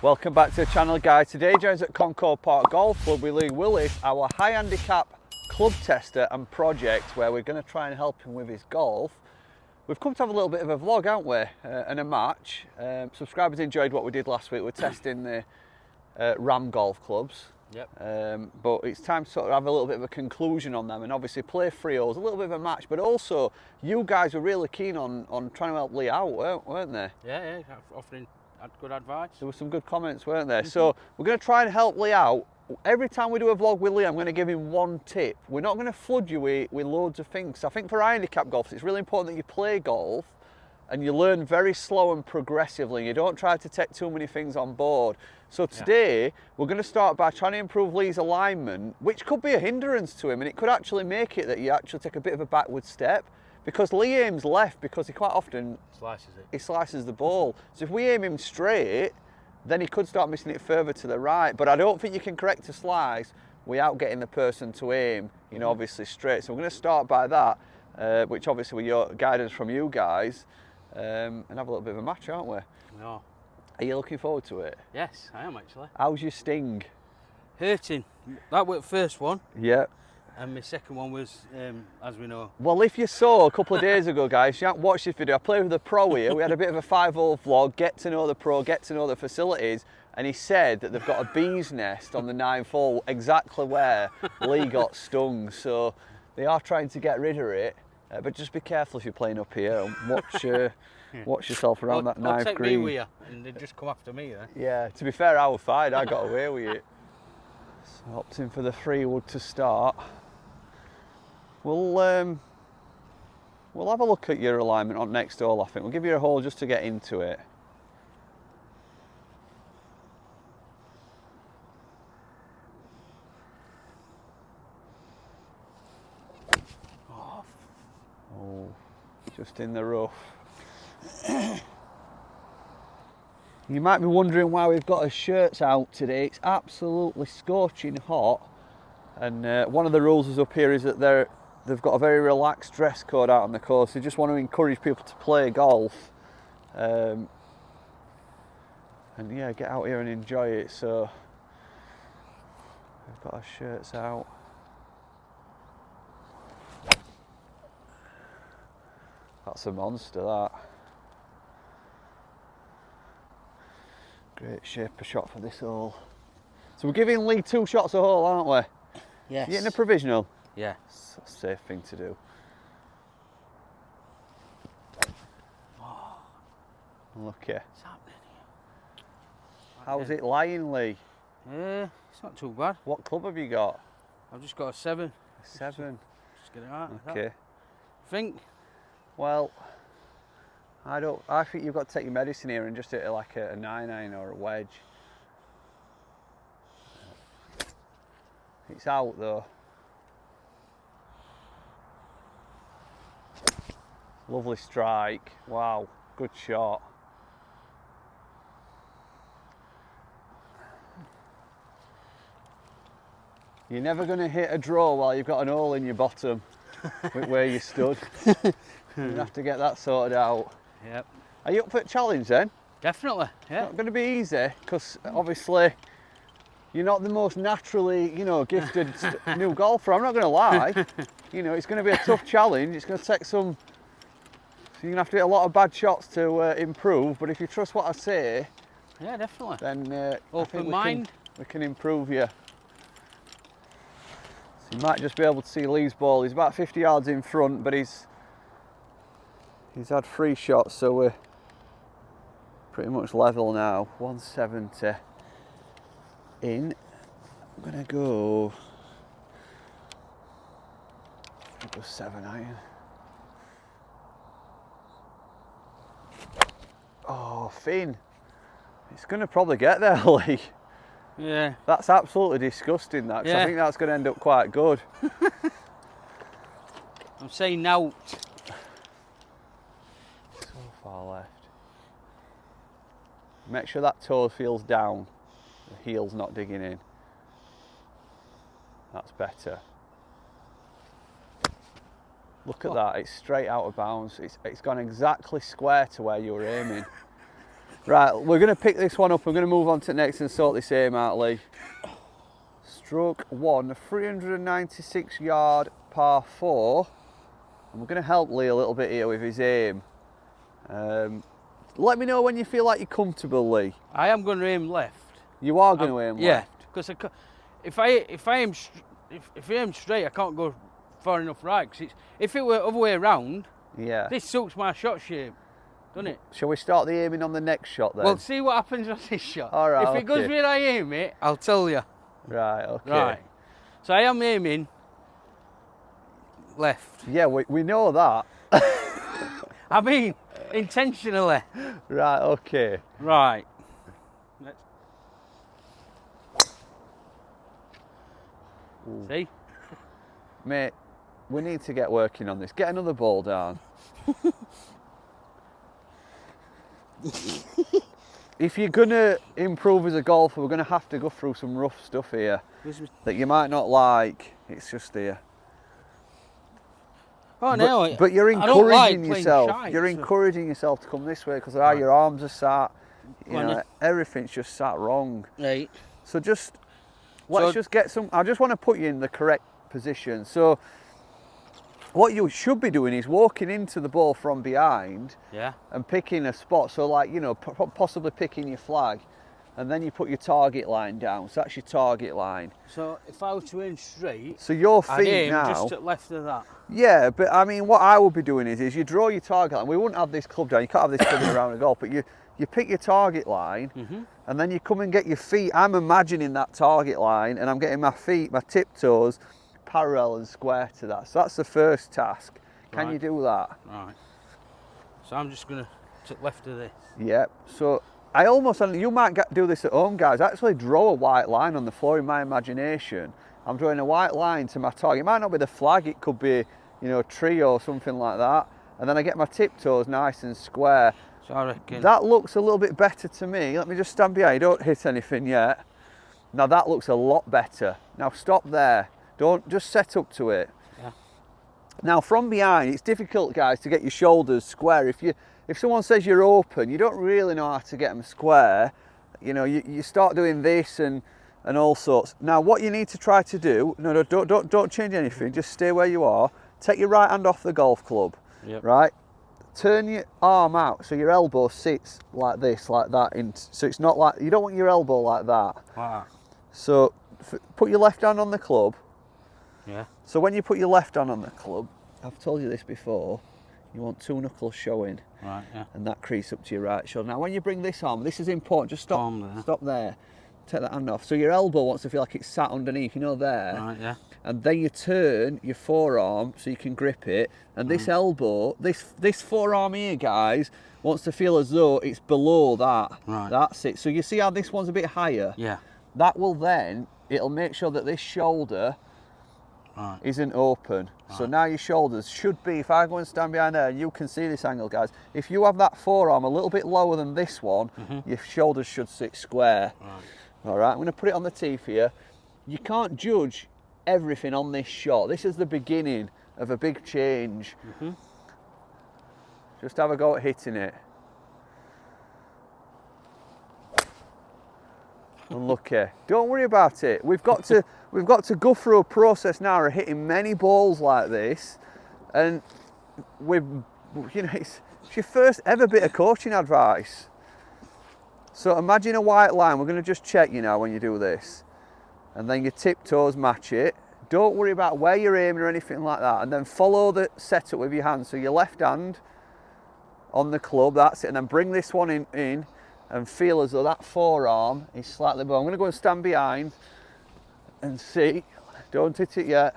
Welcome back to the channel, guys. Today joins at Concord Park Golf Club with Lee Willis, our high handicap club tester and project where we're going to try and help him with his golf. We've come to have a little bit of a vlog, haven't we, and a match. Subscribers enjoyed what we did last week. We're testing the Ram golf clubs. Yep. But it's time to sort of have a little bit of a conclusion on them and obviously play free holes, a little bit of a match, but also you guys were really keen on trying to help Lee out, weren't they? Yeah, offering good advice. There were some good comments, weren't there? So we're going to try and help Lee out. Every time we do a vlog with Lee, I'm going to give him one tip. We're not going to flood you with loads of things. I think for handicap golf, it's really important that you play golf and you learn very slow and progressively. You don't try to take too many things on board. So today, we're going to start by trying to improve Lee's alignment, which could be a hindrance to him, and it could actually make it that you actually take a bit of a backward step, because Lee aims left because he quite often slices the ball. So if we aim him straight, then he could start missing it further to the right. But I don't think you can correct a slice without getting the person to aim, obviously straight. So we're going to start by that, which obviously with your guidance from you guys, and have a little bit of a match, aren't we? No. Are you looking forward to it? Yes, I am actually. How's your sting? Hurting. That was the first one. Yeah. And my second one was, as we know. Well, if you saw a couple of days ago, guys, you haven't watched this video, I played with the pro here. We had a bit of a 5-hole vlog, get to know the pro, get to know the facilities, and he said that they've got a bee's nest on the 9th hole, exactly where Lee got stung. So they are trying to get rid of it, but just be careful if you're playing up here and watch yourself around that 9th take green. Me with you, and they just come after me then. Yeah, to be fair, I was fine. I got away with it. So opting for the 3 wood to start. We'll have a look at your alignment on next hole, I think. We'll give you a hole just to get into it. Oh, just in the rough. You might be wondering why we've got our shirts out today. It's absolutely scorching hot, and one of the rules is up here is that they've got a very relaxed dress code out on the course. They just want to encourage people to play golf, and yeah, get out here and enjoy it. So we've got our shirts out. That's a monster, that. Great shape of shot for this hole. So we're giving Lee 2 shots a hole, aren't we? Yes. You getting a provisional? Yeah. It's a safe thing to do. Oh, Lucky. what's happening here? How's it lying, Lee? It's not too bad. What club have you got? I've just got a 7. A 7. Just get it out. Okay. Think. Well, I think you've got to take your medicine here and just hit it like a 9-iron or a wedge. It's out though. Lovely strike. Wow, good shot. You're never going to hit a draw while you've got an hole in your bottom where you stood. You have to get that sorted out. Yep. Are you up for a challenge then? Definitely. Yeah. It's not going to be easy because obviously you're not the most naturally, gifted new golfer. I'm not going to lie. It's going to be a tough challenge. It's going to take some. So you're going to have to hit a lot of bad shots to improve. But if you trust what I say, Yeah, definitely. then Open mind. We can improve you. So you might just be able to see Lee's ball. He's about 50 yards in front, but he's had 3 shots, so we're pretty much level now. 170 in. I'm gonna go 7-iron. Oh, Finn. It's gonna probably get there, Lee. Yeah. That's absolutely disgusting, that, 'cause I think that's gonna end up quite good. I'm saying now. So far left. Make sure that toe feels down. The heel's not digging in. That's better. Look at that, it's straight out of bounds. It's gone exactly square to where you were aiming. Right, we're going to pick this one up. We're going to move on to the next and sort this aim out, Lee. Stroke 1, 396 yard par 4. And we're going to help Lee a little bit here with his aim. Let me know when you feel like you're comfortable, Lee. I am going to aim left. You are going to aim left? Yeah, because if I aim straight, I can't go far enough right. 'Cause if it were other way around, Yeah. this suits my shot shape, doesn't it? Shall we start the aiming on the next shot then? Well, see what happens on this shot. All right, if it goes where I aim it, I'll tell you. Right, okay. Right. So I am aiming left. Yeah, we know that. I mean, intentionally. Right, okay. Right. See? Mate, we need to get working on this. Get another ball down. If you're going to improve as a golfer, we're going to have to go through some rough stuff here that you might not like. It's just here. Oh, no. But you're I don't like encouraging playing yourself. shite, You're so- encouraging yourself to come this way because your arms are sat. You Go on know, then. everything's just sat wrong. Right. So let's just get some. I just want to put you in the correct position. So what you should be doing is walking into the ball from behind Yeah. and picking a spot. So like, you know, possibly picking your flag, and then you put your target line down. So that's your target line. So if I were to aim straight, So your I'd feet aim now. just to the left of that. Yeah, but I mean, what I would be doing is you draw your target line. We wouldn't have this club down. You can't have this club around a golf, but you pick your target line, and then you come and get your feet. I'm imagining that target line, and I'm getting my feet, my tiptoes, parallel and square to that. So that's the first task. Can Right. you do that? Right. So I'm just going to left of this. Yep. So I almost, and you might do this at home, guys. I actually draw a white line on the floor in my imagination. I'm drawing a white line to my target. It might not be the flag. It could be, you know, a tree or something like that. And then I get my tiptoes nice and square. So I reckon. That looks a little bit better to me. Let me just stand behind. Don't hit anything yet. Now that looks a lot better. Now stop there. Don't just set up to it. Yeah. Now from behind, it's difficult, guys, to get your shoulders square. If someone says you're open, you don't really know how to get them square. You know, you start doing this and all sorts. Now what you need to try to do, no, don't change anything. Just stay where you are. Take your right hand off the golf club. Yep. Right. Turn your arm out so your elbow sits like this, like that. So it's not like, you don't want your elbow like that. Wow. So put your left hand on the club. Yeah. So when you put your left hand on the club, I've told you this before, you want two knuckles showing. Right, yeah. And that crease up to your right shoulder. Now when you bring this arm, this is important, just stop, Arm there. stop there. Take that hand off. So your elbow wants to feel like it's sat underneath, you know, there. Right, yeah. And then you turn your forearm so you can grip it. And this elbow, this forearm here, guys, wants to feel as though it's below that. Right. That's it. So you see how this one's a bit higher? Yeah. That will then, it'll make sure that this shoulder Right. isn't open. So now your shoulders should be, if I go and stand behind there, and you can see this angle, guys, if you have that forearm a little bit lower than this one, your shoulders should sit square. Right. All right, I'm going to put it on the tee for you. You can't judge everything on this shot. This is the beginning of a big change. Just have a go at hitting it. Unlucky. Don't worry about it. We've got to go through a process now of hitting many balls like this, and it's your first ever bit of coaching advice. So imagine a white line. We're going to just check you now when you do this, and then your tiptoes match it. Don't worry about where you're aiming or anything like that, and then follow the setup with your hand. So your left hand on the club, that's it, and then bring this one in and feel as though that forearm is slightly below. I'm going to go and stand behind and see. Don't hit it yet.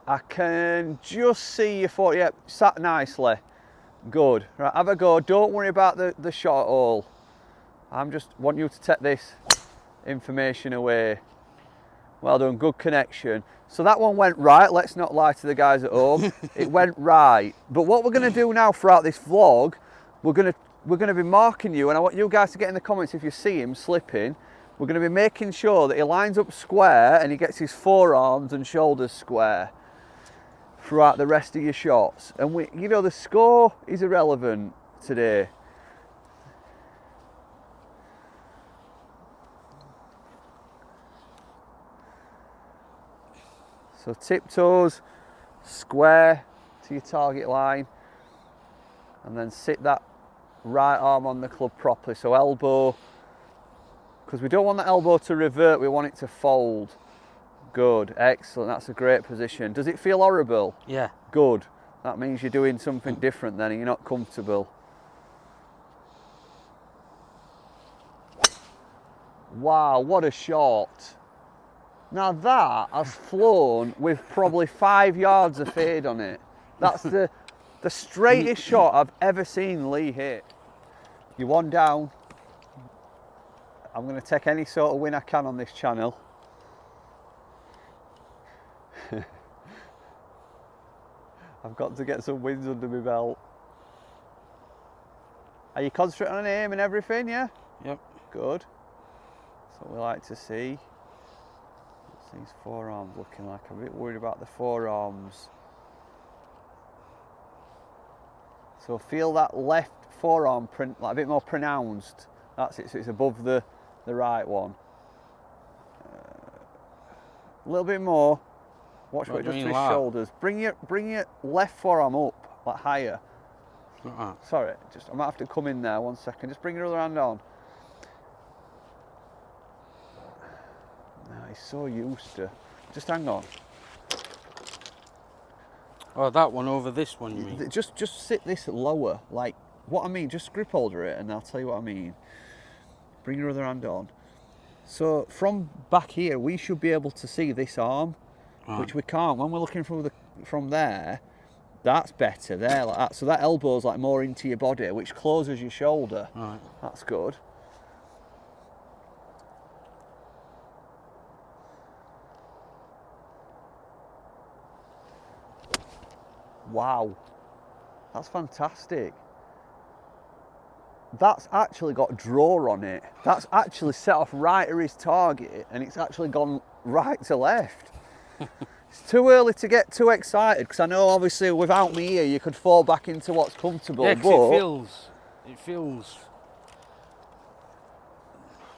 I can just see your foot. Yep, sat nicely. Good. Right, have a go. Don't worry about the shot at all. I'm just want you to take this information away. Well done, good connection. So that one went right. Let's not lie to the guys at home. It went right. But what we're going to do now throughout this vlog, we're going to be marking you, and I want you guys to get in the comments if you see him slipping. We're going to be making sure that he lines up square and he gets his forearms and shoulders square throughout the rest of your shots. And you know, the score is irrelevant today. So tiptoes, square to your target line, and then sit that right arm on the club properly. So elbow, because we don't want the elbow to revert, we want it to fold. Good, excellent, that's a great position. Does it feel horrible? Yeah. Good, that means you're doing something different then and you're not comfortable. Wow, what a shot. Now that has flown with probably 5 yards of fade on it. That's the straightest shot I've ever seen Lee hit. You're one down. I'm going to take any sort of win I can on this channel. I've got to get some wins under my belt. Are you concentrating on aim and everything, yeah? Yep. Good. That's what we like to see. What's these forearms looking like? I'm a bit worried about the forearms. So feel that left forearm print like a bit more pronounced. That's it, so it's above the right one. A little bit more. Watch what it does to his shoulders. Bring your left forearm up, like higher. Sorry, I might have to come in there 1 second. Just bring your other hand on. No, he's so used to. Just hang on. Oh, that one over this one, you mean? Just sit this lower. Like, what I mean, just grip hold of it and I'll tell you what I mean. Bring your other hand on. So from back here, we should be able to see this arm, which we can't. When we're looking from there, that's better there, like that. So that elbow's like more into your body, which closes your shoulder. Right. That's good. Wow, that's fantastic. That's actually got draw on it. That's actually set off right at his target and it's actually gone right to left. It's too early to get too excited because I know obviously without me here you could fall back into what's comfortable. Yeah, but it feels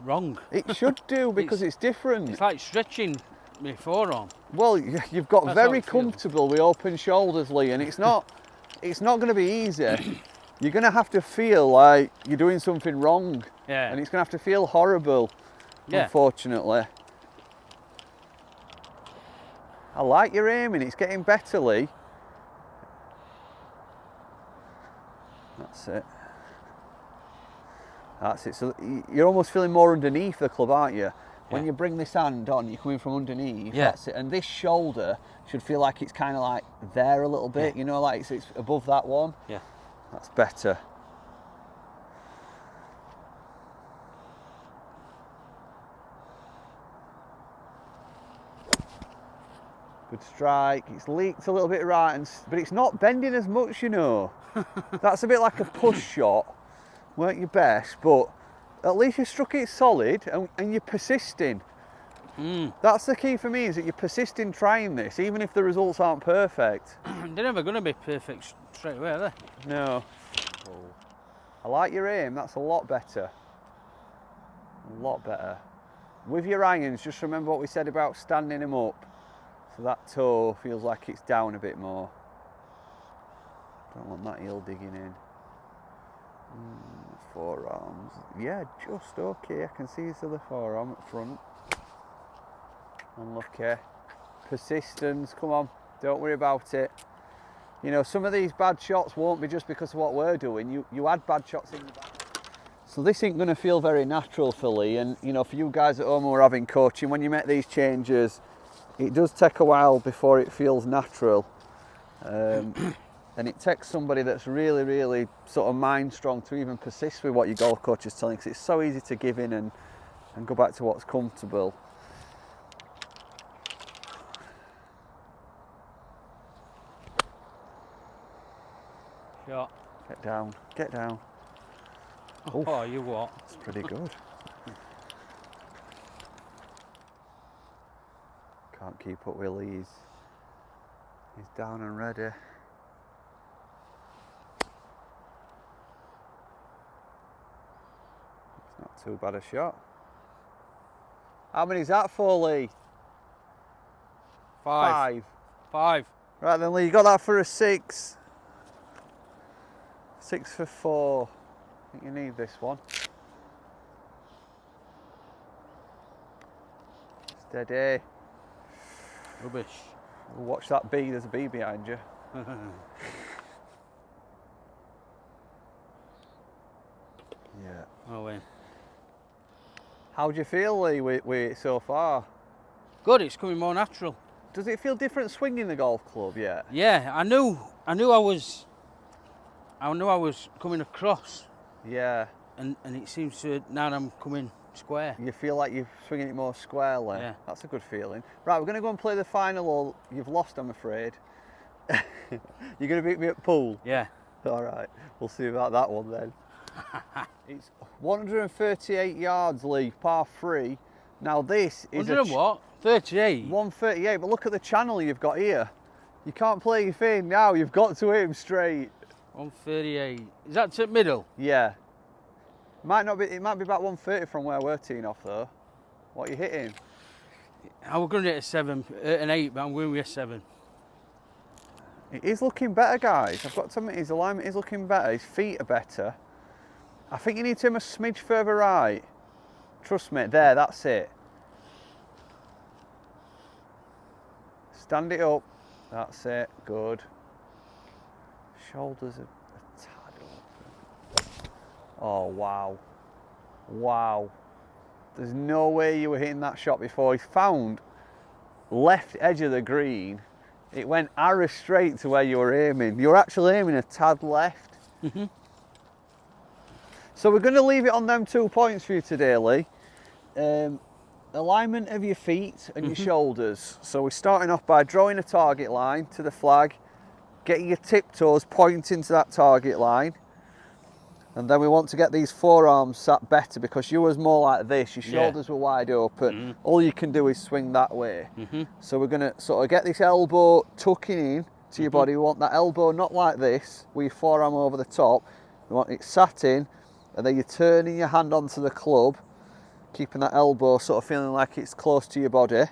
wrong. It should do because it's different. It's like stretching my forearm. Well, you've got That's very how it feels. comfortable with open shoulders, Lee, and it's not going to be easy. You're going to have to feel like you're doing something wrong. Yeah. And it's going to have to feel horrible, unfortunately. I like your aiming, it's getting better, Lee. That's it. That's it. So you're almost feeling more underneath the club, aren't you? When you bring this hand on, you're coming from underneath. Yeah. That's it. And this shoulder should feel like it's kind of like there a little bit, you know, like it's above that one. Yeah. That's better. Good strike. It's leaked a little bit right, but it's not bending as much, you know. That's a bit like a push shot. Weren't your best, but at least you struck it solid and you're persisting. That's the key for me, is that you're persisting trying this, even if the results aren't perfect. They're never going to be perfect straight away, are they? No. I like your aim, that's a lot better. A lot better. With your irons, just remember what we said about standing them up. So that toe feels like it's down a bit more. Don't want that heel digging in. Forearms. Yeah, just okay. I can see his other forearm at front. Unlucky. Persistence, come on. Don't worry about it. You know, some of these bad shots won't be just because of what we're doing. You had bad shots in the back. So this ain't going to feel very natural for Lee. And, you know, for you guys at home who are having coaching, when you make these changes, it does take a while before it feels natural. And it takes somebody that's really, really sort of mind strong to even persist with what your golf coach is telling you, because it's so easy to give in and go back to what's comfortable. Shot. Get down, get down. Oh, you what? That's pretty good. Can't keep up with Lee's. He's down and ready. It's not too bad a shot. How many's that for, Lee? 5. Right then, Lee, you got that for a 6. 6 for 4. I think you need this one. Steady. Rubbish. Watch that bee, there's a bee behind you. Yeah. Oh, win. How do you feel, Lee, with it so far? Good, it's coming more natural. Does it feel different swinging the golf club yet? Yeah, I knew I was coming across. Yeah. And it seems to, now I'm coming square. You feel like you're swinging it more squarely? Yeah. That's a good feeling. Right, we're going to go and play the final hole. You've lost, I'm afraid. You're going to beat me at pool? Yeah. All right, we'll see about that one then. It's 138 yards, Lee, par 3. Now this is 100 and what? 38? 138, but look at the channel you've got here. You can't play your thing now, you've got to aim straight. 138. Is that to middle? Yeah. Might not be. It might be about 130 from where we're teeing off though. What are you hitting? I was going to hit a 7, an 8, but I'm going with a 7. It is looking better, guys. I've got to admit, his alignment is looking better. His feet are better. I think you need to aim a smidge further right. Trust me. There, that's it. Stand it up. That's it. Good. Shoulders are a tad open. Oh, wow. Wow. There's no way you were hitting that shot before. He's found left edge of the green. It went arrow straight to where you were aiming. You're actually aiming a tad left. Mm-hmm. So we're going to leave it on them 2 points for you today, Lee. Alignment of your feet and your shoulders. So we're starting off by drawing a target line to the flag, getting your tiptoes pointing to that target line. And then we want to get these forearms sat better because you was more like this, your shoulders were wide open. All you can do is swing that way. So we're going to sort of get this elbow tucking in to your body. We want that elbow not like this, with your forearm over the top. We want it sat in, and then you're turning your hand onto the club, keeping that elbow sort of feeling like it's close to your body.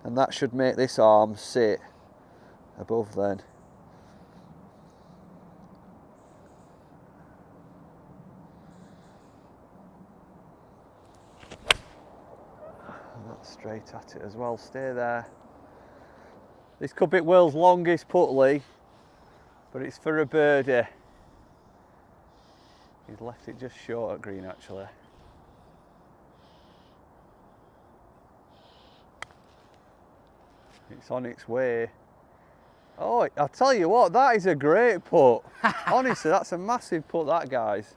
And that should make this arm sit above then. Straight at it as well, stay there. This could be world's longest putt, Lee, but it's for a birdie. He's left it just short at green actually. It's on its way. Oh, I'll tell you what, that is a great putt. Honestly, that's a massive putt, that, guys.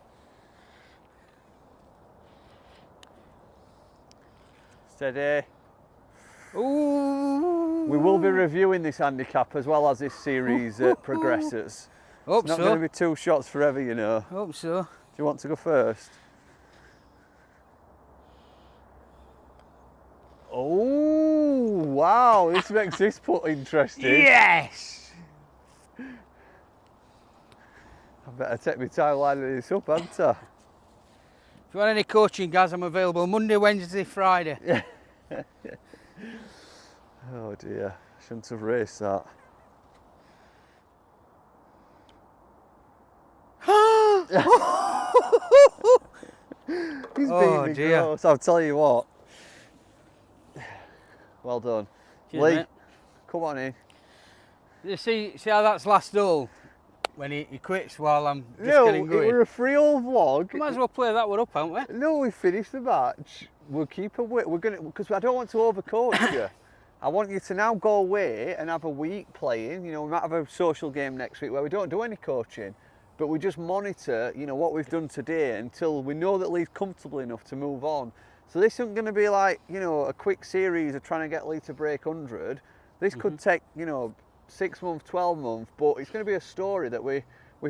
Steady. Ooh. We will be reviewing this handicap as well as this series progresses. Hope it's not so. going to be 2 shots forever, you know. Hope so. Do you want to go first? Oh, wow, this makes this putt interesting. Yes! I better take my time lining this up, haven't I? If you want any coaching, guys, I'm available Monday, Wednesday, Friday. Oh dear, shouldn't have raced that. He's beating me gross. I'll tell you what. Well done. Cheers, Lee, mate. come on in. You see how that's last hole? When he quits while I'm just getting going. It were a 3-hole vlog. We might as well play that one up, haven't we? No, we finished the match. We'll keep away. We're gonna, because I don't want to overcoach you. I want you to now go away and have a week playing. You know, we might have a social game next week where we don't do any coaching, but we just monitor, you know, what we've done today until we know that Lee's comfortable enough to move on. So this isn't going to be like, you know, a quick series of trying to get Lee to break 100. This could take, you know, 6 months, 12 months, but it's going to be a story that we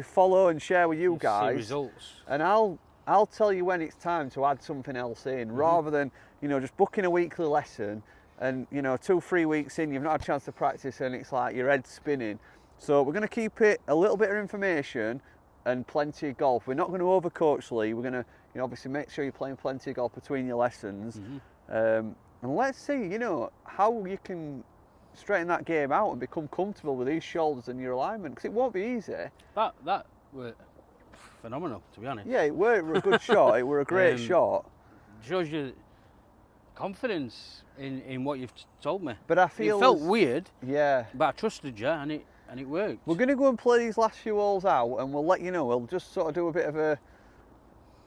follow and share with you guys. See results. And I'll tell you when it's time to add something else in, rather than, you know, just booking a weekly lesson and, you know, 2-3 weeks in, you've not had a chance to practice and it's like your head's spinning. So we're going to keep it a little bit of information and plenty of golf. We're not going to overcoach Lee. We're going to, you know, obviously make sure you're playing plenty of golf between your lessons. And let's see, you know, how you can straighten that game out and become comfortable with these shoulders and your alignment, because it won't be easy. That were phenomenal, to be honest. Yeah, it were a good shot. It were a great shot. Shows you confidence in what you've told me. But I feel it felt weird. Yeah. But I trusted you, and it worked. We're going to go and play these last few holes out, and we'll let you know. We'll just sort of do a bit of a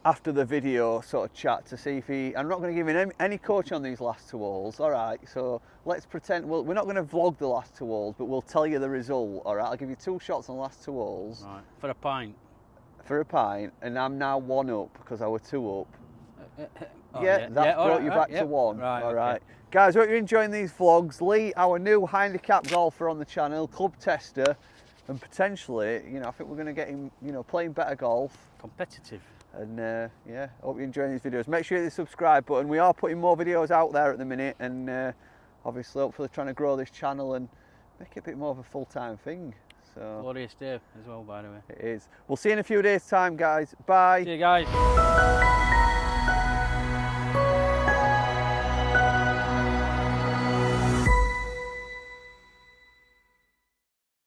after the video sort of chat to see if he. I'm not going to give him any coaching on these last 2 holes. All right. So let's pretend we're not going to vlog the last 2 holes, but we'll tell you the result. All right. I'll give you 2 shots on the last 2 holes. Right. For a pint. For a pint, and I'm now 1 up because I were 2 up. Oh, yeah, that's brought you back to 1. Right, all right. okay. Guys, hope you're enjoying these vlogs. Lee, our new handicap golfer on the channel, club tester, and potentially, you know, I think we're going to get him, you know, playing better golf. Competitive. And yeah, hope you're enjoying these videos. Make sure you hit the subscribe button. We are putting more videos out there at the minute, and obviously, hopefully, trying to grow this channel and make it a bit more of a full-time thing. So Glorious day as well, by the way. it is. We'll see you in a few days' time, guys. Bye. See you guys.